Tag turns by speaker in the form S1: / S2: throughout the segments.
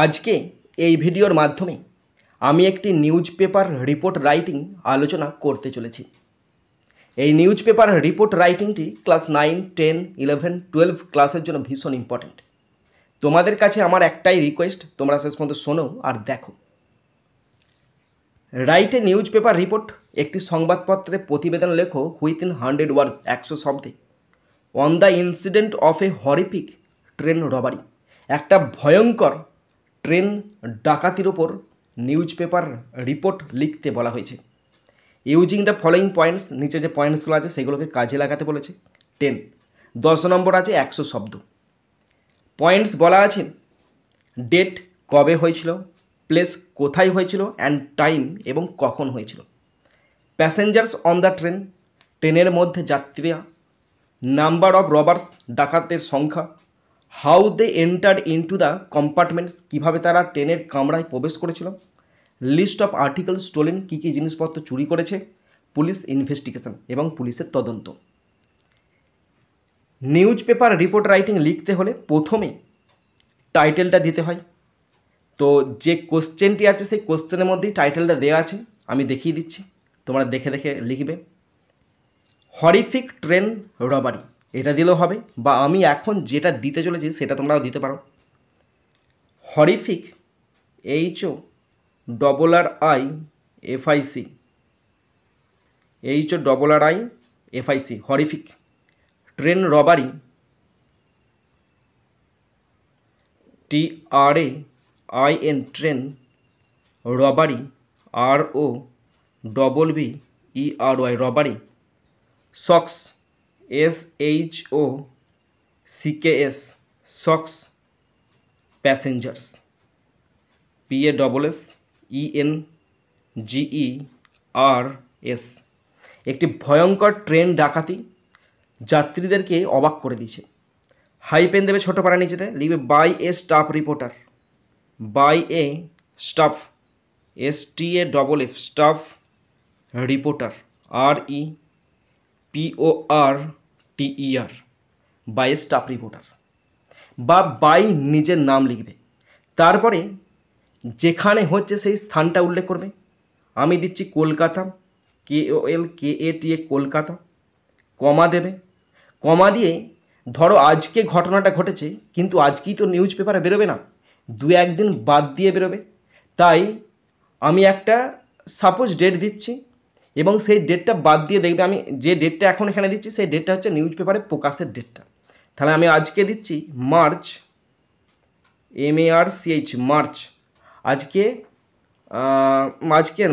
S1: আজকে এই ভিডিওর মাধ্যমে আমি একটি নিউজ পেপার রিপোর্ট রাইটিং আলোচনা করতে চলেছি। এই নিউজ পেপার রিপোর্ট রাইটিংটি ক্লাস 9, 10, 11, 12 ক্লাসের জন্য ভীষণ ইম্পর্টেন্ট। তোমাদের কাছে আমার একটাই রিকোয়েস্ট, তোমরা শেষ পর্যন্ত শোনো আর দেখো। Write a news paper report, একটি সংবাদপত্রে প্রতিবেদন লেখো উইথিন 100 ওয়ার্ডস, 100 শব্দে, on the incident of A horrific train robbery. একটা ভয়ঙ্কর ট্রেন ডাকাতির ওপর নিউজ পেপার রিপোর্ট লিখতে বলা হয়েছে। ইউজিং দ্য ফলোয়িং পয়েন্টস, নিচে যে পয়েন্টসগুলো আছে সেগুলোকে কাজে লাগাতে বলেছে। 10 নম্বর আছে 100 শব্দ। পয়েন্টস বলা আছে ডেট কবে হয়েছিল, প্লেস কোথায় হয়েছিল, অ্যান্ড টাইম এবং কখন হয়েছিল। প্যাসেঞ্জার্স অন দ্য ট্রেন, ট্রেনের মধ্যে যাত্রীরা। নাম্বার অফ রবার্স, ডাকাতের সংখ্যা। How they entered into the compartments, কীভাবে তারা ট্রেনের কামরায় প্রবেশ করেছিল। লিস্ট অফ আর্টিকেল স্টোলেন, কী কী জিনিসপত্র চুরি করেছে। পুলিশ ইনভেস্টিগেশন এবং পুলিশের তদন্ত। নিউজ পেপার রিপোর্ট রাইটিং লিখতে হলে প্রথমে টাইটেলটা দিতে হয়। তো যে কোশ্চেনটি আছে সেই কোশ্চেনের মধ্যেই টাইটেলটা দেওয়া আছে, আমি দেখিয়ে দিচ্ছি, তোমরা দেখে দেখে লিখবে। হরিফিক ট্রেন রবারি, এটা দিলেও হবে, বা আমি এখন যেটা দিতে চলেছি সেটা তোমরাও দিতে পারো। Horrific, HORRIFIC, HORRIFIC, horrific train robbery, TRAIN, train robbery, ROBBERY, robbery. শক্স, SHOCKS, শক্স। Passengers, PASSENGERS, একটি ভয়ঙ্কর ট্রেন ডাকাতি যাত্রীদেরকে অবাক করে দিয়েছে। হাইপেন দেবে ছোট পাড়া নিচেতে, লিখবে by a staff reporter, by a staff, STAFF, staff reporter, REPORTER, by staff reporter, বা বাই নিজের নাম লিখবে। তারপরে যেখানে হচ্ছে সেই স্থানটা উল্লেখ করবে। আমি দিচ্ছি কলকাতা, KOLKATA, কলকাতা, কমা দেবে। কমা দিয়ে ধরো আজকে ঘটনাটা ঘটেছে, কিন্তু আজকেই তো নিউজ পেপারে বেরোবে না, 2-1 দিন বাদ দিয়ে বেরোবে। তাই আমি একটা সাপোজ ডেট দিচ্ছি এবং সেই ডেটটা বাদ দিয়ে দেখবে, আমি যে ডেটটা এখন এখানে দিচ্ছি সেই ডেটটা হচ্ছে নিউজ পেপারে প্রকাশের ডেটটা। তাহলে আমি আজকে দিচ্ছি মার্চ, MARCH, মার্চ। আজকে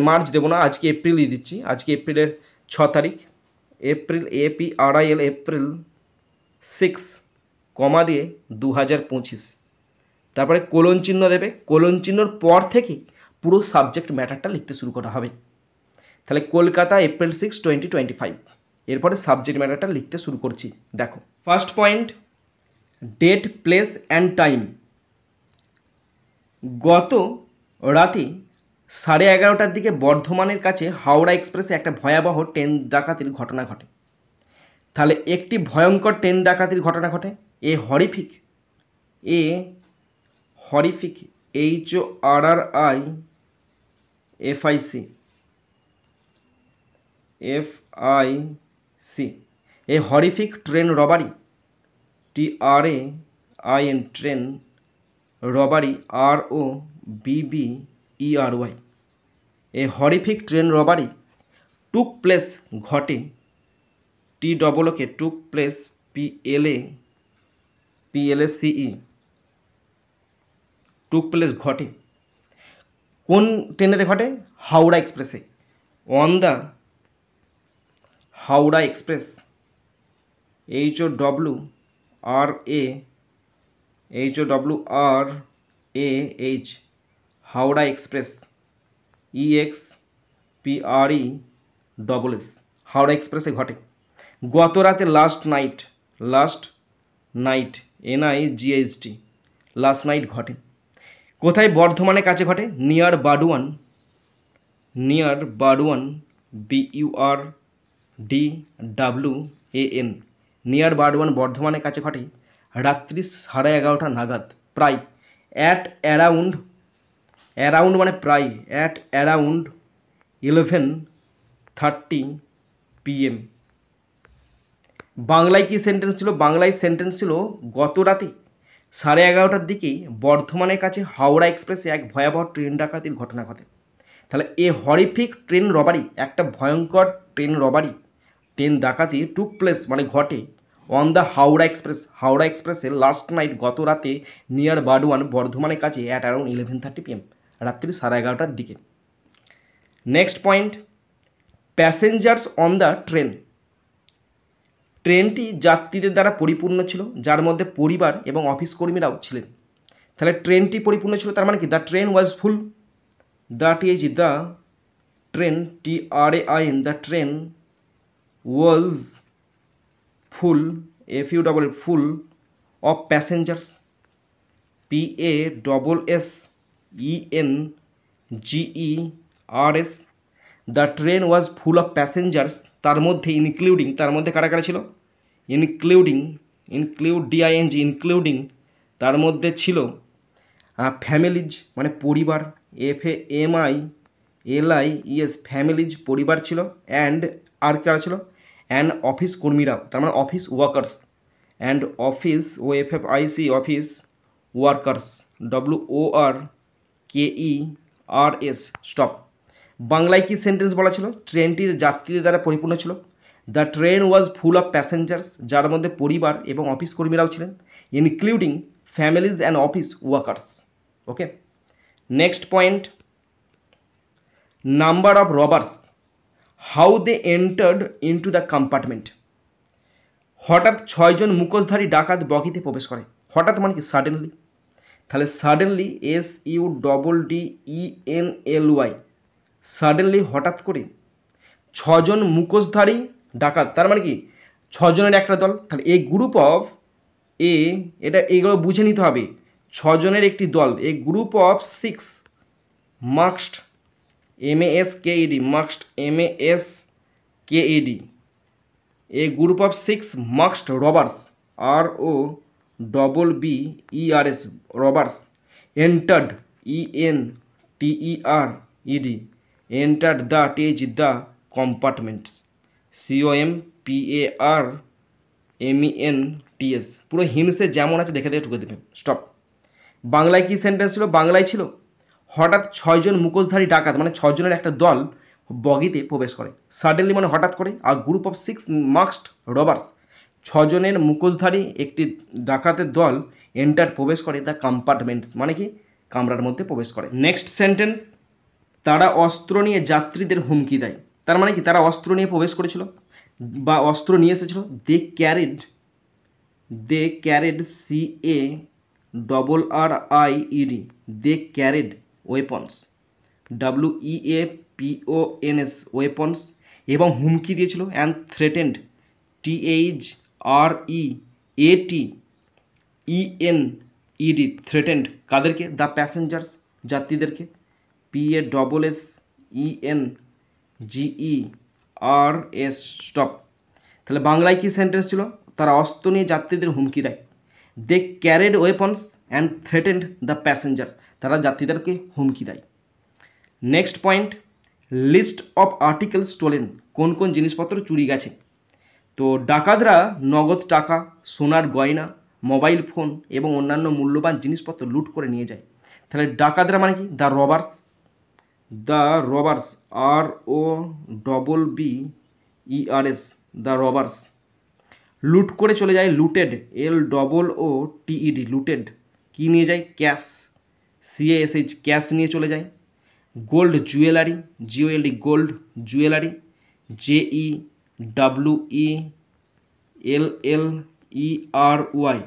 S1: মার্চ দেবো না, আজকে এপ্রিলই দিচ্ছি। আজকে এপ্রিলের 6 তারিখ, এপ্রিল, APRIL, এপ্রিল 6, কমা দিয়ে 2025। তারপরে কোলন চিহ্ন দেবে। কোলন চিহ্নর পর থেকে পুরো সাবজেক্ট ম্যাটারটা লিখতে শুরু করা হবে। তাহলে কলকাতা, এপ্রিল 6, 2025। এরপরে সাবজেক্ট ম্যাটারটা লিখতে শুরু করছি। দেখো, first point, date, place and time. গত রাতে 11:30টার দিকে বর্ধমানের কাছে হাওড়া এক্সপ্রেসে একটা ভয়াবহ ট্রেন ডাকাতির ঘটনা ঘটে। তাহলে একটি ভয়ঙ্কর ট্রেন ডাকাতির ঘটনা ঘটে। Horrific, HORRIFIC, horrific train robbery, TRAIN, train robbery, ROBBERY, horrific train robbery took place, ঘটে, TOOK, took place, PLACE, took place, ঘটে। কোন ট্রেনেতে ঘটে? হাওড়া এক্সপ্রেসে। On the Howrah express, HOWRAH, Howrah express, EXPRESS, Howrah এক্সপ্রেসে ঘটে। গত রাতে, last night, NIGHT, last night ঘটে। কোথায়? বর্ধমানের কাছে ঘটে, near Burdwan, BURDWAN, near Burdwan, বর্ধমানের কাছে ঘটে রাত্রি 11:30 নাগাদ, প্রায় অ্যাট অ্যারাউন্ড মানে প্রায়, অ্যাট অ্যারাউন্ড 11:30 PM। বাংলায় কি সেন্টেন্স ছিল? বাংলায় সেন্টেন্স ছিল গত রাতে 11:30টার দিকেই বর্ধমানের কাছে হাওড়া এক্সপ্রেসে এক ভয়াবহ ট্রেন ডাকাতির ঘটনা ঘটে। তাহলে এ হরিফিক ট্রেন রবারি, একটা ভয়ঙ্কর ট্রেন রবারি, ট্রেন ডাকাতি টুক প্লেস মানে ঘটে on the Howrah express, Howrah এক্সপ্রেসে লাস্ট নাইট গত রাতে নিয়ার বারডুয়ান বর্ধমানের কাছে অ্যাট অ্যারাউন্ড 11:30 PM, রাত্রি 11:30টার দিকে। Next point, passengers on the train. ট্রেনটি যাত্রীদের দ্বারা পরিপূর্ণ ছিল, যার মধ্যে পরিবার এবং অফিস কর্মীরাও ছিলেন। তাহলে ট্রেনটি পরিপূর্ণ ছিল, তার মানে কি the train was full, the train TRAIN, the train was full full of passengers, PASSENGERS, the train was full of passengers, তার মধ্যে ইনক্লুডিং, তার মধ্যে কারা কারা ছিল? ইনক্লুডিং, তার মধ্যে ছিল ফ্যামিলিজ মানে পরিবার, FAMILIES, ফ্যামিলিজ পরিবার ছিল, অ্যান্ড আর কারা ছিল? অ্যান্ড অফিস কর্মীরা, তার মানে office workers, and office OFFIC, office workers, WORKERS। Stop. বাংলায় কি সেন্টেন্স বলা ছিল? ট্রেনটি যাত্রীদের দ্বারা পরিপূর্ণ ছিল, the train was full of passengers, যার মধ্যে পরিবার এবং অফিস কর্মীরাও ছিলেন, including families and office workers. Okay, next point, number of robbers, how they entered into the compartment. হঠাৎ 6 জন মুখোশধারী ডাকাত বগিতে প্রবেশ করে। হঠাৎ মানে কি? সাডেনলি। তাহলে সাডেনলি, SUDDENLY, সাডেনলি হঠাৎ করে 6 জন মুখোশধারী ডাকাত, তার মানে কি 6 জনের একটা দল। তাহলে এই গ্রুপ অফ এইগুলো বুঝে নিতে হবে, 6 জনের একটি দল, এই group of 6 masked, MASKED, a group of 6 masked robbers, ROBBERS, robbers, entered, ENTERED, entered the compartments, COMPARTMENTS। পুরো হিন্সে যেমন আছে দেখে দেখে ঠুকে দেবে। স্টপ। বাংলায় কি সেন্টেন্স ছিল? বাংলায় ছিল হঠাৎ 6 জন মুখোশধারী ডাকাত মানে 6 জনের একটা দল বগিতে প্রবেশ করে। সাডেনলি মানে হঠাৎ করে, আর গ্রুপ অফ 6 মাস্কড রবার্স, 6 জনের মুখোশধারী একটি ডাকাতের দল এন্টার প্রবেশ করে দ্য কম্পার্টমেন্টস, মানে কি কামরার মধ্যে প্রবেশ করে। নেক্সট সেন্টেন্স, তারা অস্ত্র নিয়ে যাত্রীদের হুমকি দেয়। তার মানে কি তারা অস্ত্র নিয়ে প্রবেশ করেছিল বা অস্ত্র নিয়ে এসেছিল। They carried CARRIED, they carried weapons, WEAPONS, weapons, এবং হুমকি দিয়েছিল, অ্যান্ড থ্রেটেন্ড, THREATENED, থ্রেটেন্ড, কাদেরকে? দ্য প্যাসেঞ্জার্স, যাত্রীদেরকে, PASSENGERS। স্টপ। তাহলে বাংলায় কি সেন্টেন্স ছিল? তারা অস্ত্র নিয়ে যাত্রীদের হুমকি দেয়। They carried weapons and threatened the passenger, তারা যাত্রীদেরকে হুমকি দেয়। Next point, list of articles stolen, কোন কোন জিনিসপত্র চুরি গেছে। তো ডাকাতরা নগদ টাকা, সোনার গয়না, মোবাইল ফোন এবং অন্যান্য মূল্যবান জিনিসপত্র লুট করে নিয়ে যায়। তাহলে ডাকাতরা মানে কি? The robbers, ROBBERS, the robbers লুট করে চলে যায়। লুটেড, LOOTED, লুটেড, কি নিয়ে যায়? ক্যাশ, CASH, ক্যাশ নিয়ে চলে যায়। Gold jewellery, GOLD, gold jewellery, JEWELLERY,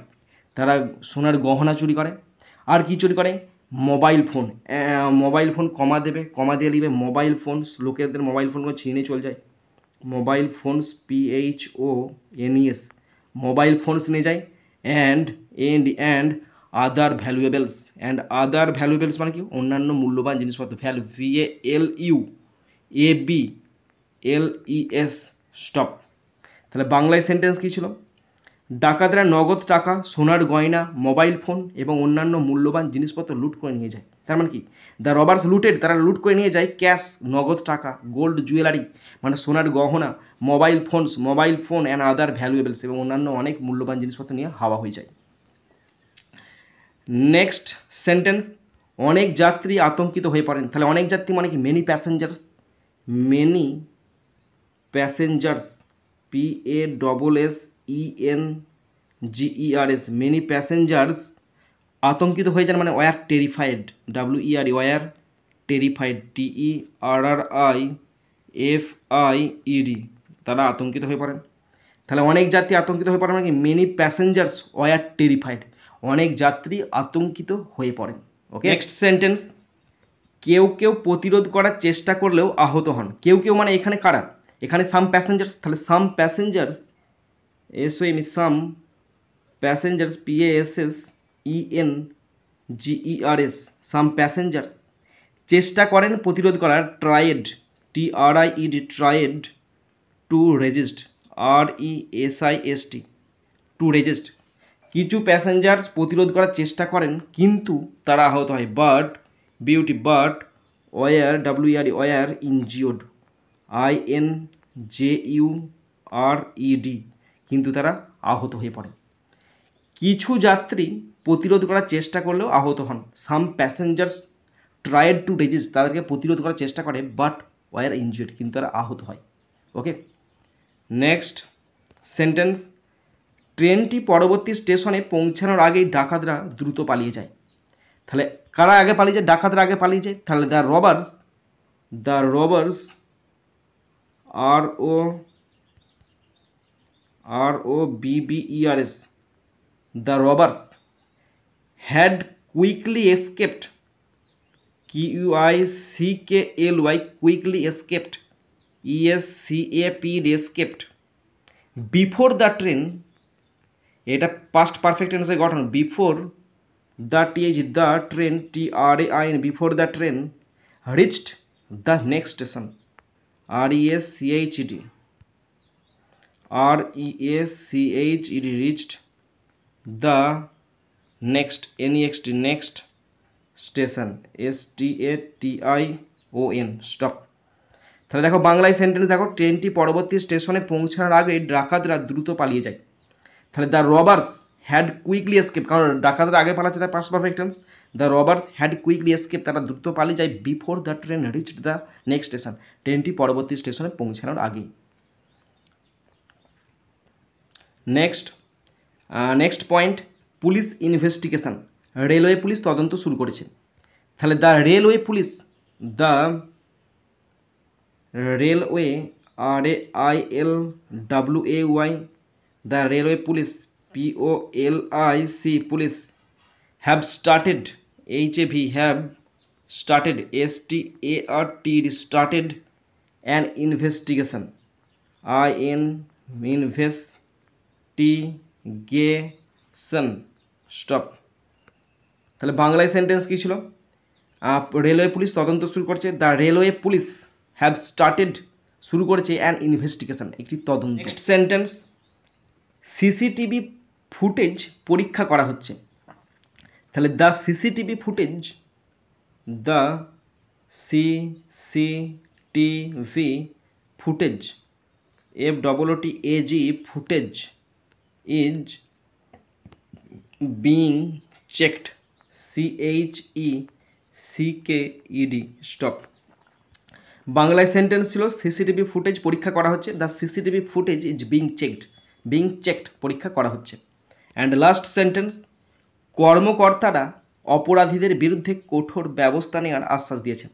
S1: তারা সোনার গহনা চুরি করে। আর কি চুরি করে? মোবাইল ফোন, মোবাইল ফোন কমা দিয়ে লিখবে মোবাইল ফোনস, লোকেদের মোবাইল ফোনগুলো ছিনে চলে যায়। Mobile phones, PHONES, mobile phones নিয়ে যায়। অ্যান্ড আদার ভ্যালুয়েবলস, মানে কি? অন্যান্য মূল্যবান জিনিসপত্র। VALUABLES। স্টপ। তাহলে বাংলায় সেন্টেন্স কি ছিল? ডাকাতরা নগদ টাকা, সোনার গয়না, মোবাইল ফোন এবং অন্যান্য মূল্যবান জিনিসপত্র লুট করে নিয়ে যায়। তার মানে কি, দ্য রবার্স লুটেড, তারা লুট করে নিয়ে যায় ক্যাশ, নগদ টাকা, গোল্ড জুয়েলারি মানে সোনার গহনা, মোবাইল ফোন অ্যান্ড আদার ভ্যালুয়েবলস এবং অন্যান্য অনেক মূল্যবান জিনিসপত্র নিয়ে হাওয়া হয়ে যায়। নেক্সট সেন্টেন্স, অনেক যাত্রী আতঙ্কিত হয়ে পড়েন। তাহলে অনেক যাত্রী মানে কি, many passengers, many passengers, PASSENGERS, many passengers আতঙ্কিত হয়ে যান মানে were terrified, WER terrified, TERRIFIED, তারা আতঙ্কিত হয়ে পড়েন। তাহলে অনেক যাত্রী আতঙ্কিত হয়ে পড়েন মানে কি, মেনি প্যাসেঞ্জার্স ওয়ার টেরিফাইড, অনেক যাত্রী আতঙ্কিত হয়ে পড়েন। ওকে, নেক্সট সেন্টেন্স, কেউ কেউ প্রতিরোধ করার চেষ্টা করলেও আহত হন। কেউ কেউ মানে এখানে কারা, এখানে সাম প্যাসেঞ্জার্স, তাহলে some passengers, some passengers, PASSENGERS, some passengers চেষ্টা করেন প্রতিরোধ করার, tried, TRIED, tried to resist, RESIST, to resist, কিছু প্যাসেঞ্জার্স প্রতিরোধ করার চেষ্টা করেন কিন্তু তারা আহত হয়। But were, WER injured, INJURED, কিন্তু তারা আহত হয়ে পড়ে। কিছু যাত্রী প্রতিরোধ করার চেষ্টা করলেও আহত হন। সাম প্যাসেঞ্জার্স ট্রাইড টু রেজিস্ট, তাদেরকে প্রতিরোধ করার চেষ্টা করে, বাট ওয়ার ইনজিওর্ড, কিন্তু তারা আহত হয়। ওকে, নেক্সট সেন্টেন্স, ট্রেনটি পরবর্তী স্টেশনে পৌঁছানোর আগেই ডাকাতরা দ্রুত পালিয়ে যায়। তাহলে কারা আগে পালিয়ে যায়, ডাকাতরা আগে পালিয়ে যায়। তাহলে the robbers ROBBERS, the robbers had quickly escaped, QUICKLY, quickly escaped, ESCAPD, escaped, before the train, এটা past perfect tense এর গঠন, before the train, TRAIN, before the train reached the next station, RESCHED, reached the next station, STATION, stop। তাহলে দেখো বাংলায় sentence দেখো, ট্রেনটি পরবর্তী স্টেশনে পৌঁছানোর আগে ডাকাতরা দ্রুত পালিয়ে যায়। তাহলে the robbers had quickly escape, কারণ ডাকাতরা আগে পালাচ্ছে, তার past perfect tense. The robbers had quickly escape, তারা দ্রুত পালিয়ে যায়, before the train reached the next station, ট্রেনটি পরবর্তী স্টেশনে পৌঁছানোর আগে। Next point, police investigation, railway police তদন্ত শুরু করেছে। তাহলে the railway police, RAILWAY, the railway police, POLIC, police have started, have started, STARTED, started an investigation, investigation, stop। তাহলে বাংলায় সেন্টেন্স কি ছিল, রেলওয়ে পুলিশ তদন্ত শুরু করছে, the railway police have started, শুরু করেছে, অ্যান ইনভেস্টিগেশন, একটি তদন্ত। নেক্সট সেন্টেন্স, সিসিটিভি ফুটেজ পরীক্ষা করা হচ্ছে। তাহলে the CCTV footage, the CCTV footage, FOOTAG, footage is being checked, CHECKED, stop. বাংলায় সেন্টেন্স ছিল সিসিটিভি ফুটেজ পরীক্ষা করা হচ্ছে, the CCTV footage is being checked, পরীক্ষা করা হচ্ছে। অ্যান্ড লাস্ট সেন্টেন্স, কর্মকর্তারা অপরাধীদের বিরুদ্ধে কঠোর ব্যবস্থা নেওয়ার আশ্বাস দিয়েছেন।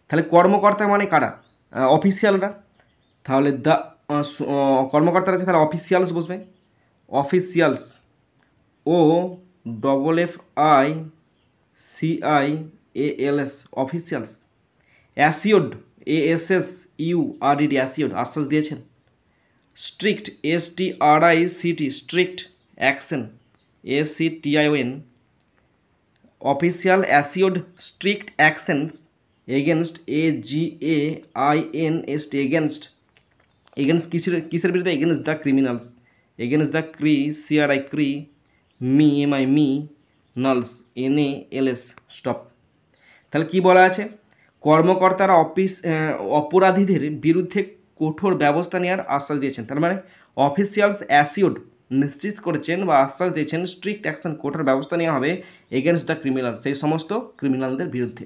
S1: তাহলে কর্মকর্তা মানে কারা, অফিসিয়ালরা। তাহলে দ্য কর্মকর্তারা আছে, তাহলে অফিসিয়ালস বসবে, officials, OFFICIALS, officials. Assured, ASSURED, assured, আশ্বাস দিয়েছেন। Strict, STRICT, strict. Action, ACTION, official assured strict actions against, AGAINST, against কিসের বিরুদ্ধে, against the criminals, against the CRI মি MI মি নালস NALS স্টপ। তাহলে কি বলা আছে, কর্মকর্তারা অপরাধীদের বিরুদ্ধে কঠোর ব্যবস্থা নেওয়ার আশ্বাস দিয়েছেন। তার মানে অফিসিয়ালস অ্যাসিওর্ড নিশ্চিত করেছেন বা আশ্বাস দিয়েছেন স্ট্রিক্ট অ্যাকশন কঠোর ব্যবস্থা নেওয়া হবে এগেনস্ট দ্য ক্রিমিনাল সেই সমস্ত ক্রিমিনালদের বিরুদ্ধে।